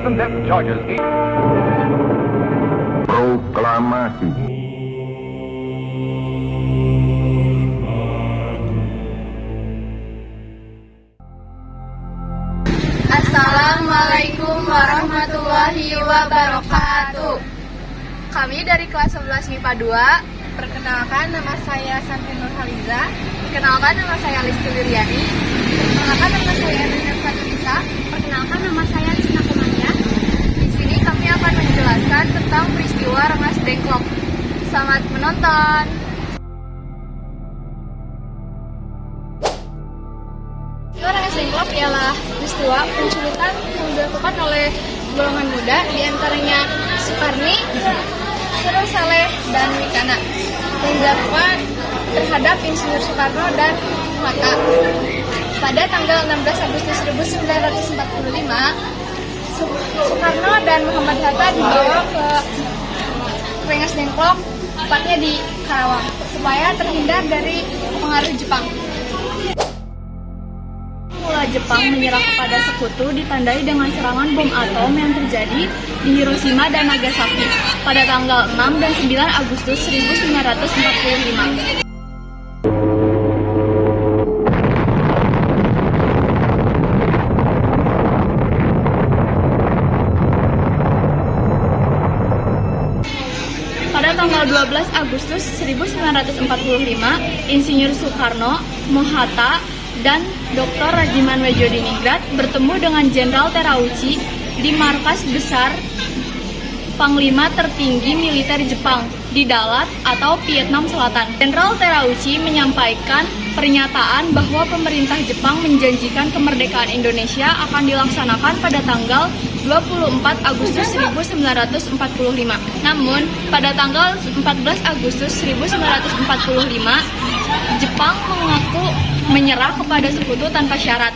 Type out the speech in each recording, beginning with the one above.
and theft charges. Proklamasi. Assalamualaikum warahmatullahi wabarakatuh. Kami dari kelas 11 MIPA 2. Perkenalkan, nama saya Santi Nurhaliza. Perkenalkan, nama saya Listi Liryani. Perkenalkan, nama saya Nina Fatimisa. Perkenalkan, nama saya Lisna Kumania. Di sini kami akan menjelaskan tentang peristiwa Rengas Dengklok. Selamat menonton. Peristiwa Rengas Dengklok ialah peristiwa penculikan yang dilakukan oleh golongan muda, diantaranya Soekarni, Surya Saleh, dan Wikana, yang dilakukan terhadap Insinyur Soekarno dan Hatta. Pada tanggal 16 Agustus 1945, Soekarno dan Muhammad Hatta dibawa ke Rengas Dengklok, tepatnya di Karawang, supaya terhindar dari pengaruh Jepang. Mula Jepang menyerah kepada sekutu ditandai dengan serangan bom atom yang terjadi di Hiroshima dan Nagasaki pada tanggal 6 dan 9 Agustus 1945. Pada tanggal 12 Agustus 1945, Insinyur Soekarno, Hatta, dan Dr. Rajiman Wedjodiningrat bertemu dengan Jenderal Terauchi di markas besar Panglima Tertinggi Militer Jepang di Dalat atau Vietnam Selatan. Jenderal Terauchi menyampaikan pernyataan bahwa pemerintah Jepang menjanjikan kemerdekaan Indonesia akan dilaksanakan pada tanggal 24 Agustus 1945. Namun, pada tanggal 14 Agustus 1945, Jepang mengaku menyerah kepada sekutu tanpa syarat.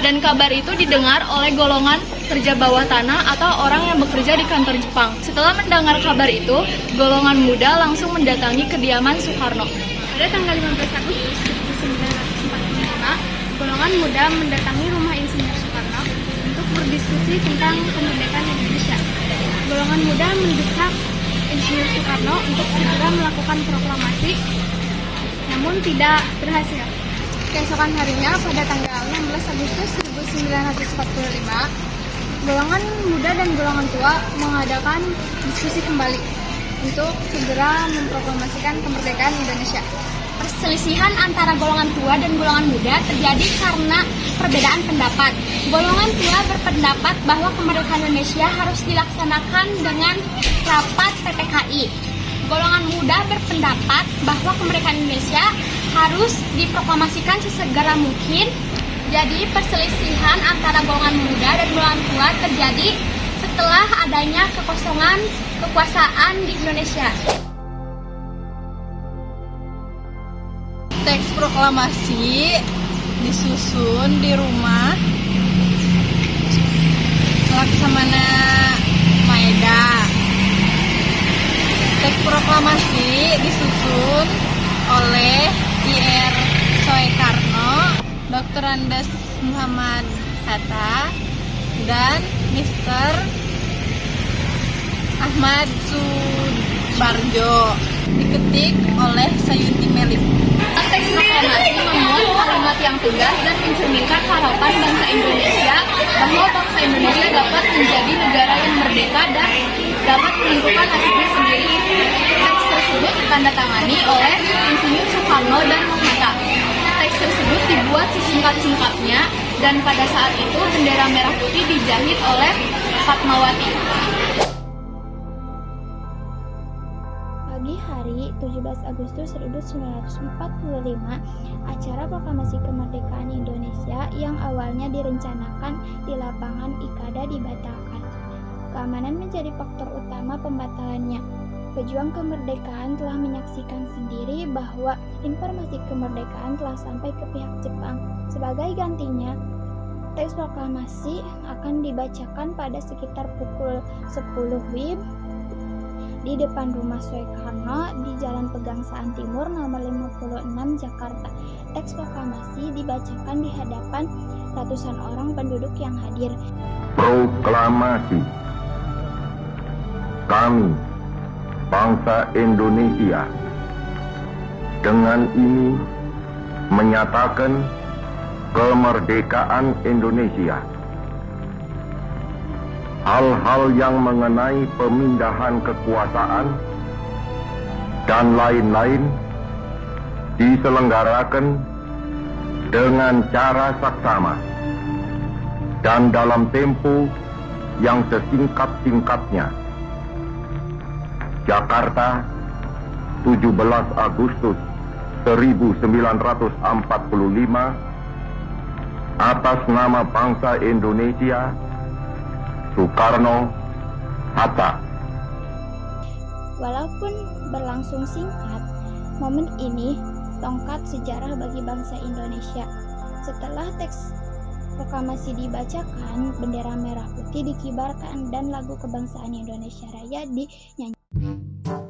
Dan kabar itu didengar oleh golongan kerja bawah tanah atau orang yang bekerja di kantor Jepang. Setelah mendengar kabar itu, golongan muda langsung mendatangi kediaman Soekarno. Pada tanggal 15 Agustus 1945, golongan muda mendatangi rumah Insinyur Soekarno untuk berdiskusi tentang kemerdekaan Indonesia. Golongan muda mendesak Insinyur Soekarno untuk segera melakukan proklamasi, namun tidak berhasil. Keesokan harinya, pada tanggal 16 Agustus 1945, golongan muda dan golongan tua mengadakan diskusi kembali untuk segera memproklamasikan kemerdekaan Indonesia. Perselisihan antara golongan tua dan golongan muda terjadi karena perbedaan pendapat. Golongan tua berpendapat bahwa kemerdekaan Indonesia harus dilaksanakan dengan rapat PPKI. Golongan muda berpendapat bahwa kemerdekaan Indonesia harus diproklamasikan sesegera mungkin. Jadi perselisihan antara golongan muda dan golongan tua terjadi setelah adanya kekosongan kekuasaan di Indonesia. Teks proklamasi disusun di rumah Laksamana Maeda. Teks proklamasi disusun oleh Ir. Soekarno, Dr. Andes Muhammad Hatta, dan Mr. Ahmad Subarjo. Diketik oleh Sayuti Melik. Teks proklamasi memuat kalimat yang tegas dan mencerminkan harapan bangsa Indonesia bahwa bangsa Indonesia dapat menjadi negara yang merdeka dan dapat menentukan nasibnya sendiri. Teks tersebut ditandatangani oleh Insinyur Soekarno dan Hatta. Teks tersebut dibuat sesingkat-singkatnya dan pada saat itu bendera merah putih dijahit oleh Fatmawati. Pagi hari 17 Agustus 1945, acara proklamasi kemerdekaan Indonesia yang awalnya direncanakan di lapangan Ikada dibatalkan. Keamanan menjadi faktor utama pembatalannya. Pejuang kemerdekaan telah menyaksikan sendiri bahwa informasi kemerdekaan telah sampai ke pihak Jepang. Sebagai gantinya, teks proklamasi akan dibacakan pada sekitar pukul 10 WIB di depan rumah Soekarno di Jalan Pegangsaan Timur nomor 56 Jakarta. Teks proklamasi dibacakan di hadapan ratusan orang penduduk yang hadir. Proklamasi. Kami, bangsa Indonesia, dengan ini menyatakan kemerdekaan Indonesia. Hal-hal yang mengenai pemindahan kekuasaan dan lain-lain diselenggarakan dengan cara saksama dan dalam tempo yang sesingkat-singkatnya. Jakarta, 17 Agustus 1945, atas nama bangsa Indonesia, Soekarno, Hatta. Walaupun berlangsung singkat, momen ini tongkat sejarah bagi bangsa Indonesia. Setelah teks proklamasi dibacakan, bendera merah putih dikibarkan dan lagu kebangsaan Indonesia Raya dinyanyikan.